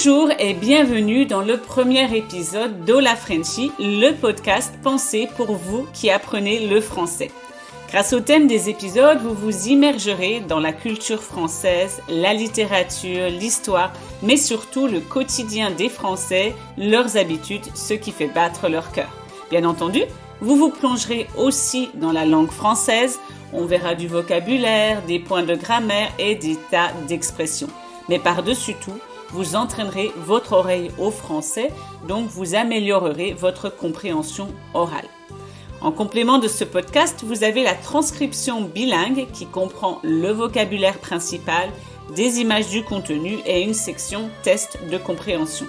Bonjour et bienvenue dans le premier épisode d'Hola Frenchy, le podcast pensé pour vous qui apprenez le français. Grâce au thème des épisodes, vous vous immergerez dans la culture française, la littérature, l'histoire, mais surtout le quotidien des Français, leurs habitudes, ce qui fait battre leur cœur. Bien entendu, vous vous plongerez aussi dans la langue française, on verra du vocabulaire, des points de grammaire et des tas d'expressions. Mais par-dessus tout, vous entraînerez votre oreille au français, donc vous améliorerez votre compréhension orale. En complément de ce podcast, vous avez la transcription bilingue qui comprend le vocabulaire principal, des images du contenu et une section test de compréhension.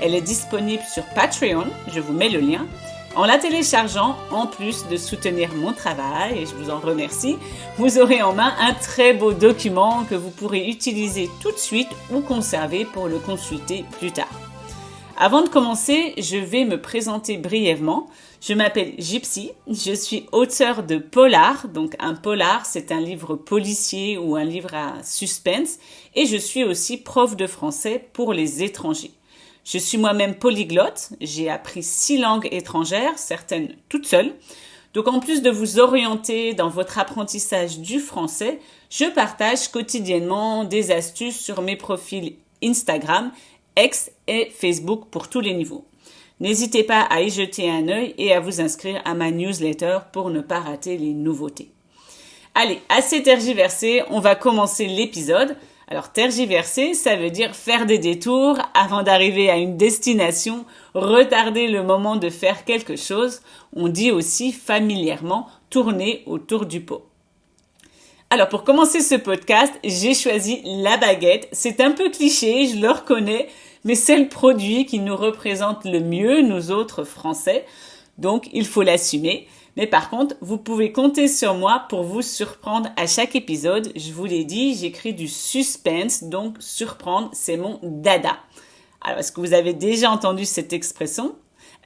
Elle est disponible sur Patreon, je vous mets le lien. En la téléchargeant, en plus de soutenir mon travail, et je vous en remercie, vous aurez en main un très beau document que vous pourrez utiliser tout de suite ou conserver pour le consulter plus tard. Avant de commencer, je vais me présenter brièvement. Je m'appelle Gypsy, je suis auteure de polar, donc un polar c'est un livre policier ou un livre à suspense, et je suis aussi prof de français pour les étrangers. Je suis moi-même polyglotte, j'ai appris 6 langues étrangères, certaines toutes seules. Donc en plus de vous orienter dans votre apprentissage du français, je partage quotidiennement des astuces sur mes profils Instagram, X et Facebook pour tous les niveaux. N'hésitez pas à y jeter un œil et à vous inscrire à ma newsletter pour ne pas rater les nouveautés. Allez, assez tergiversé, on va commencer l'épisode. Alors tergiverser, ça veut dire faire des détours avant d'arriver à une destination, retarder le moment de faire quelque chose. On dit aussi familièrement tourner autour du pot. Alors pour commencer ce podcast, j'ai choisi la baguette. C'est un peu cliché, je le reconnais, mais c'est le produit qui nous représente le mieux, nous autres Français. Donc il faut l'assumer. Mais par contre, vous pouvez compter sur moi pour vous surprendre à chaque épisode. Je vous l'ai dit, j'écris du suspense, donc surprendre, c'est mon dada. Alors, est-ce que vous avez déjà entendu cette expression?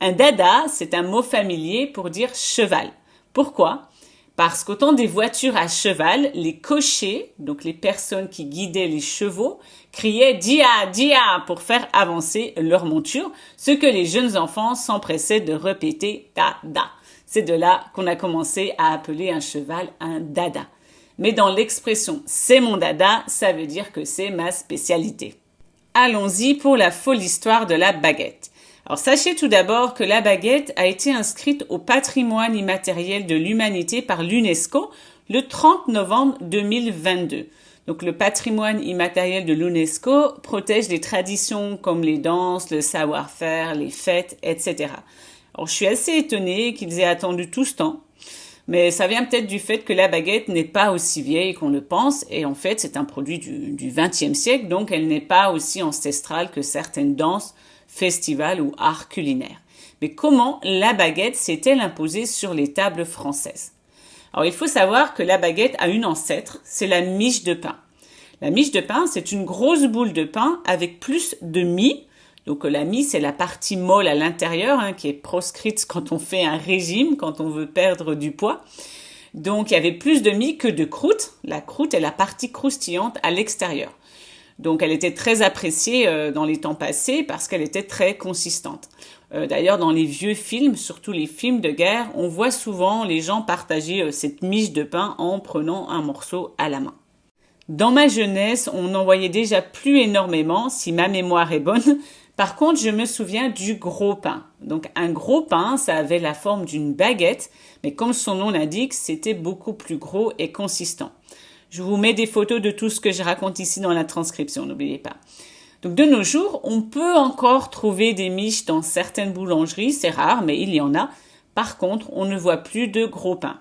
Un dada, c'est un mot familier pour dire cheval. Pourquoi? Parce qu'au temps des voitures à cheval, les cochers, donc les personnes qui guidaient les chevaux, criaient « Dia, dia » pour faire avancer leur monture, ce que les jeunes enfants s'empressaient de répéter « dada ». C'est de là qu'on a commencé à appeler un cheval un dada. Mais dans l'expression « c'est mon dada », ça veut dire que c'est ma spécialité. Allons-y pour la folle histoire de la baguette. Alors sachez tout d'abord que la baguette a été inscrite au patrimoine immatériel de l'humanité par l'UNESCO le 30 novembre 2022. Donc le patrimoine immatériel de l'UNESCO protège les traditions comme les danses, le savoir-faire, les fêtes, etc. Alors, je suis assez étonnée qu'ils aient attendu tout ce temps, mais ça vient peut-être du fait que la baguette n'est pas aussi vieille qu'on le pense, et en fait, c'est un produit du XXe siècle, donc elle n'est pas aussi ancestrale que certaines danses, festivals ou arts culinaires. Mais comment la baguette s'est-elle imposée sur les tables françaises? Alors, il faut savoir que la baguette a une ancêtre, c'est la miche de pain. La miche de pain, c'est une grosse boule de pain avec plus de mie. Donc la mie, c'est la partie molle à l'intérieur qui est proscrite quand on fait un régime, quand on veut perdre du poids. Donc il y avait plus de mie que de croûte. La croûte est la partie croustillante à l'extérieur. Donc elle était très appréciée dans les temps passés parce qu'elle était très consistante. D'ailleurs, dans les vieux films, surtout les films de guerre, on voit souvent les gens partager cette miche de pain en prenant un morceau à la main. Dans ma jeunesse, on n'en voyait déjà plus énormément, si ma mémoire est bonne. Par contre, je me souviens du gros pain. Donc un gros pain, ça avait la forme d'une baguette, mais comme son nom l'indique, c'était beaucoup plus gros et consistant. Je vous mets des photos de tout ce que je raconte ici dans la transcription, n'oubliez pas. Donc de nos jours, on peut encore trouver des miches dans certaines boulangeries, c'est rare, mais il y en a. Par contre, on ne voit plus de gros pain.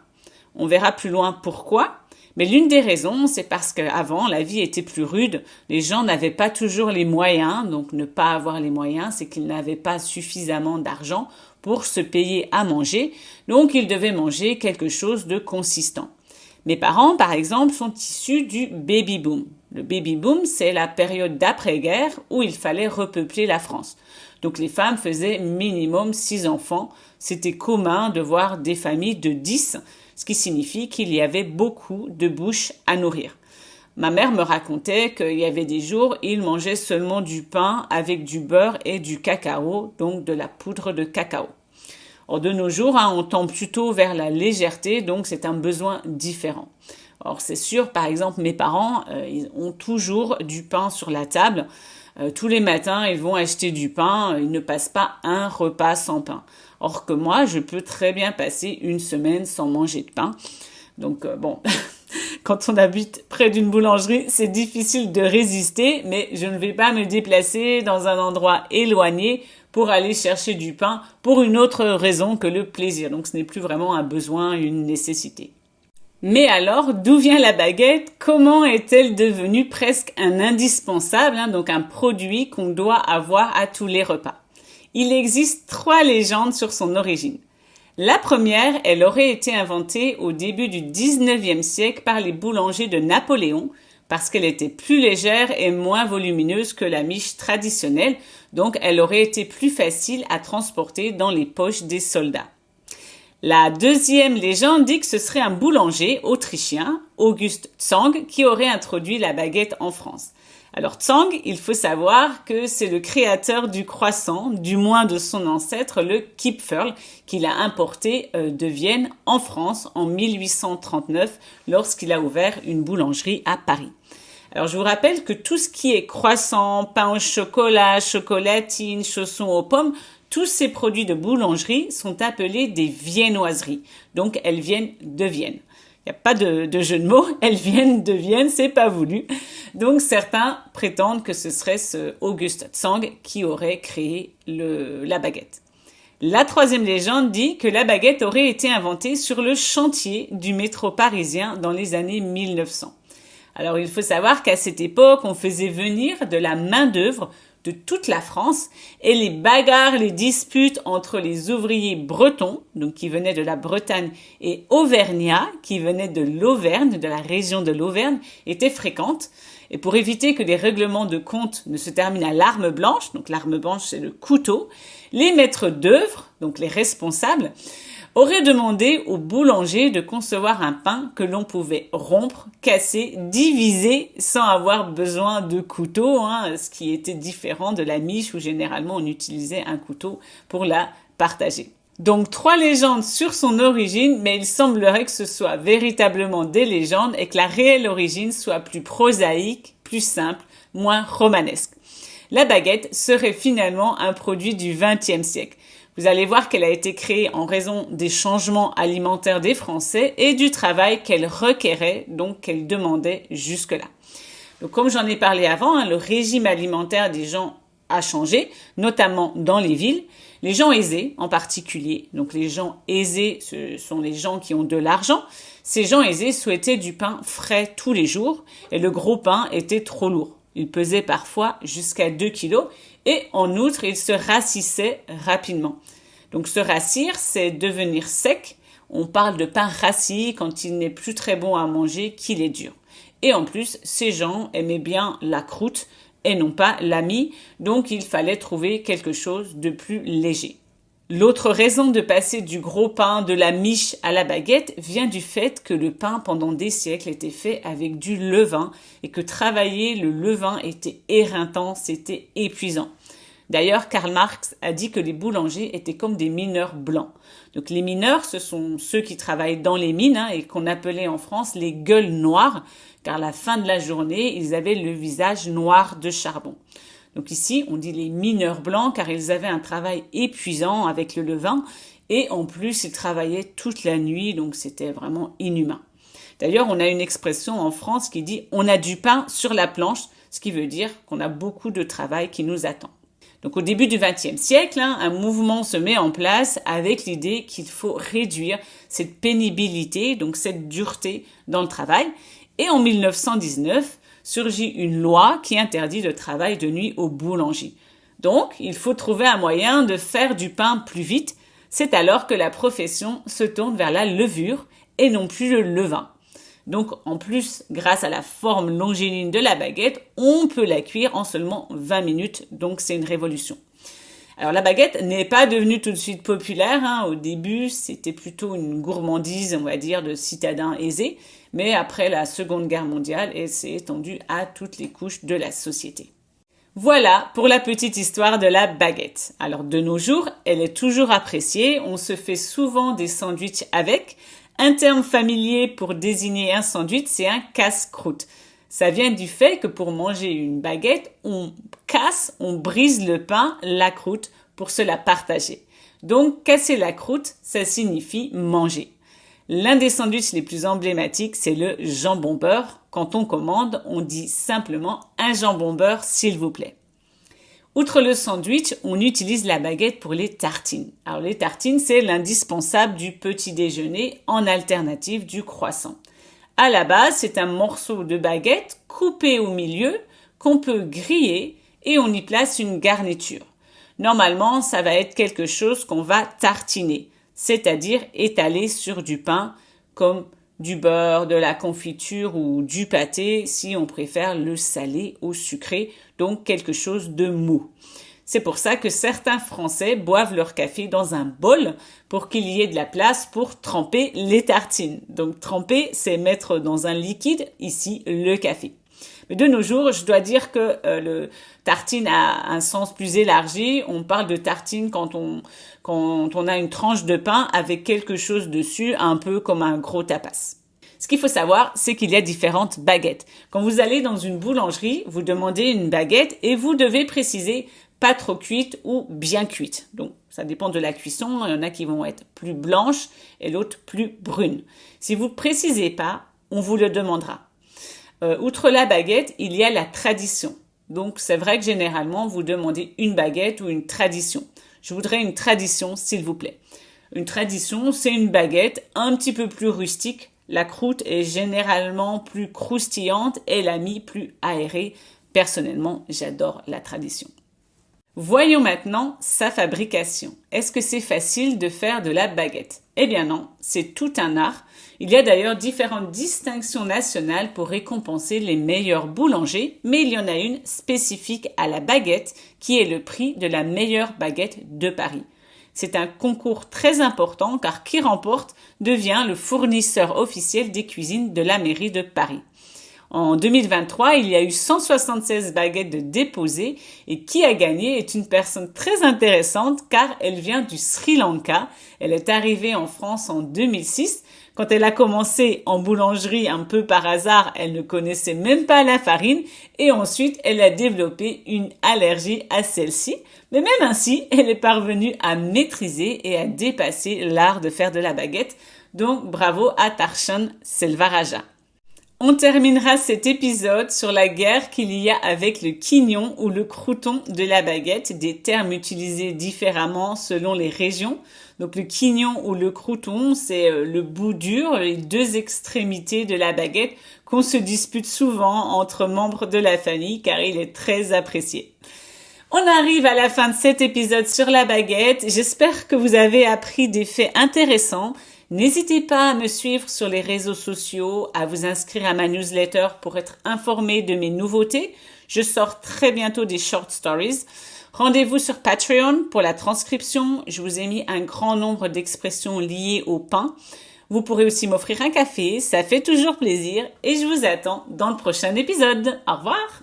On verra plus loin pourquoi. Mais l'une des raisons, c'est parce qu'avant, la vie était plus rude. Les gens n'avaient pas toujours les moyens. Donc, ne pas avoir les moyens, c'est qu'ils n'avaient pas suffisamment d'argent pour se payer à manger. Donc, ils devaient manger quelque chose de consistant. Mes parents, par exemple, sont issus du baby-boom. Le baby-boom, c'est la période d'après-guerre où il fallait repeupler la France. Donc, les femmes faisaient minimum 6 enfants. C'était commun de voir des familles de 10, ce qui signifie qu'il y avait beaucoup de bouches à nourrir. Ma mère me racontait qu'il y avait des jours, il mangeait seulement du pain avec du beurre et du cacao, donc de la poudre de cacao. Or, de nos jours, on tend plutôt vers la légèreté, donc c'est un besoin différent. Or, c'est sûr, par exemple, mes parents, ils ont toujours du pain sur la table. Tous les matins, ils vont acheter du pain, ils ne passent pas un repas sans pain. Or que moi, je peux très bien passer une semaine sans manger de pain. Donc, quand on habite près d'une boulangerie, c'est difficile de résister, mais je ne vais pas me déplacer dans un endroit éloigné pour aller chercher du pain pour une autre raison que le plaisir. Donc, ce n'est plus vraiment un besoin, une nécessité. Mais alors, d'où vient la baguette? Comment est-elle devenue presque un indispensable, donc un produit qu'on doit avoir à tous les repas? Il existe 3 légendes sur son origine. La première, elle aurait été inventée au début du 19e siècle par les boulangers de Napoléon parce qu'elle était plus légère et moins volumineuse que la miche traditionnelle, donc elle aurait été plus facile à transporter dans les poches des soldats. La deuxième légende dit que ce serait un boulanger autrichien, August Tsang, qui aurait introduit la baguette en France. Alors Tsang, il faut savoir que c'est le créateur du croissant, du moins de son ancêtre, le Kipferl, qu'il a importé de Vienne en France en 1839 lorsqu'il a ouvert une boulangerie à Paris. Alors je vous rappelle que tout ce qui est croissant, pain au chocolat, chocolatine, chaussons aux pommes, tous ces produits de boulangerie sont appelés des viennoiseries. Donc, elles viennent de Vienne. Il n'y a pas de jeu de mots. Elles viennent de Vienne, c'est pas voulu. Donc, certains prétendent que ce serait ce August Tsang qui aurait créé la baguette. La troisième légende dit que la baguette aurait été inventée sur le chantier du métro parisien dans les années 1900. Alors, il faut savoir qu'à cette époque, on faisait venir de la main-d'œuvre de toute la France et les bagarres, les disputes entre les ouvriers bretons, donc qui venaient de la Bretagne, et auvergnats, qui venaient de l'Auvergne, de la région de l'Auvergne, étaient fréquentes. Et pour éviter que les règlements de compte ne se terminent à l'arme blanche, donc l'arme blanche c'est le couteau, les maîtres d'œuvre, donc les responsables, auraient demandé au boulanger de concevoir un pain que l'on pouvait rompre, casser, diviser sans avoir besoin de couteau, ce qui était différent de la miche où généralement on utilisait un couteau pour la partager. Donc 3 légendes sur son origine, mais il semblerait que ce soit véritablement des légendes et que la réelle origine soit plus prosaïque, plus simple, moins romanesque. La baguette serait finalement un produit du XXe siècle. Vous allez voir qu'elle a été créée en raison des changements alimentaires des Français et du travail qu'elle requérait, donc qu'elle demandait jusque-là. Donc comme j'en ai parlé avant, le régime alimentaire des gens a changé, notamment dans les villes. Les gens aisés en particulier, donc les gens aisés, ce sont les gens qui ont de l'argent. Ces gens aisés souhaitaient du pain frais tous les jours et le gros pain était trop lourd. Il pesait parfois jusqu'à 2 kilos et en outre, il se rassissait rapidement. Donc se rassir, c'est devenir sec. On parle de pain rassis quand il n'est plus très bon à manger, qu'il est dur. Et en plus, ces gens aimaient bien la croûte et non pas la mie, donc il fallait trouver quelque chose de plus léger. L'autre raison de passer du gros pain, de la miche à la baguette vient du fait que le pain pendant des siècles était fait avec du levain et que travailler le levain était éreintant, c'était épuisant. D'ailleurs, Karl Marx a dit que les boulangers étaient comme des mineurs blancs. Donc les mineurs, ce sont ceux qui travaillent dans les mines et qu'on appelait en France les gueules noires, car à la fin de la journée, ils avaient le visage noir de charbon. Donc ici, on dit les mineurs blancs car ils avaient un travail épuisant avec le levain et en plus, ils travaillaient toute la nuit, donc c'était vraiment inhumain. D'ailleurs, on a une expression en France qui dit « on a du pain sur la planche », ce qui veut dire qu'on a beaucoup de travail qui nous attend. Donc au début du XXe siècle, un mouvement se met en place avec l'idée qu'il faut réduire cette pénibilité, donc cette dureté dans le travail. Et en 1919, surgit une loi qui interdit le travail de nuit aux boulangers. Donc, il faut trouver un moyen de faire du pain plus vite. C'est alors que la profession se tourne vers la levure et non plus le levain. Donc, en plus, grâce à la forme longiligne de la baguette, on peut la cuire en seulement 20 minutes. Donc, c'est une révolution. Alors la baguette n'est pas devenue tout de suite populaire, hein. Au début, c'était plutôt une gourmandise, on va dire, de citadins aisés, mais après la Seconde Guerre mondiale, elle s'est étendue à toutes les couches de la société. Voilà pour la petite histoire de la baguette. Alors de nos jours, elle est toujours appréciée, on se fait souvent des sandwichs avec. Un terme familier pour désigner un sandwich, c'est un casse-croûte. Ça vient du fait que pour manger une baguette, on casse, on brise le pain, la croûte, pour se la partager. Donc, casser la croûte, ça signifie manger. L'un des sandwichs les plus emblématiques, c'est le jambon beurre. Quand on commande, on dit simplement un jambon beurre, s'il vous plaît. Outre le sandwich, on utilise la baguette pour les tartines. Alors, les tartines, c'est l'indispensable du petit déjeuner en alternative du croissant. À la base, c'est un morceau de baguette coupé au milieu qu'on peut griller et on y place une garniture. Normalement, ça va être quelque chose qu'on va tartiner, c'est-à-dire étaler sur du pain comme du beurre, de la confiture ou du pâté si on préfère le salé au sucré, donc quelque chose de mou. C'est pour ça que certains Français boivent leur café dans un bol pour qu'il y ait de la place pour tremper les tartines. Donc tremper, c'est mettre dans un liquide, ici le café. Mais de nos jours, je dois dire que le tartine a un sens plus élargi. On parle de tartine quand on a une tranche de pain avec quelque chose dessus, un peu comme un gros tapas. Ce qu'il faut savoir, c'est qu'il y a différentes baguettes. Quand vous allez dans une boulangerie, vous demandez une baguette et vous devez préciser pas trop cuite ou bien cuite. Donc, ça dépend de la cuisson. Il y en a qui vont être plus blanches et l'autre plus brunes. Si vous ne précisez pas, on vous le demandera. Outre la baguette, il y a la tradition. Donc, c'est vrai que généralement, vous demandez une baguette ou une tradition. Je voudrais une tradition, s'il vous plaît. Une tradition, c'est une baguette un petit peu plus rustique. La croûte est généralement plus croustillante et la mie plus aérée. Personnellement, j'adore la tradition. Voyons maintenant sa fabrication. Est-ce que c'est facile de faire de la baguette? Eh bien non, c'est tout un art. Il y a d'ailleurs différentes distinctions nationales pour récompenser les meilleurs boulangers, mais il y en a une spécifique à la baguette qui est le prix de la meilleure baguette de Paris. C'est un concours très important car qui remporte devient le fournisseur officiel des cuisines de la mairie de Paris. En 2023, il y a eu 176 baguettes de déposées et qui a gagné est une personne très intéressante car elle vient du Sri Lanka. Elle est arrivée en France en 2006. Quand elle a commencé en boulangerie un peu par hasard, elle ne connaissait même pas la farine et ensuite elle a développé une allergie à celle-ci. Mais même ainsi, elle est parvenue à maîtriser et à dépasser l'art de faire de la baguette. Donc bravo à Tarshan Selvarajah. On terminera cet épisode sur la guerre qu'il y a avec le quignon ou le crouton de la baguette, des termes utilisés différemment selon les régions. Donc le quignon ou le crouton, c'est le bout dur, les deux extrémités de la baguette qu'on se dispute souvent entre membres de la famille car il est très apprécié. On arrive à la fin de cet épisode sur la baguette. J'espère que vous avez appris des faits intéressants. N'hésitez pas à me suivre sur les réseaux sociaux, à vous inscrire à ma newsletter pour être informé de mes nouveautés. Je sors très bientôt des short stories. Rendez-vous sur Patreon pour la transcription. Je vous ai mis un grand nombre d'expressions liées au pain. Vous pourrez aussi m'offrir un café, ça fait toujours plaisir et je vous attends dans le prochain épisode. Au revoir!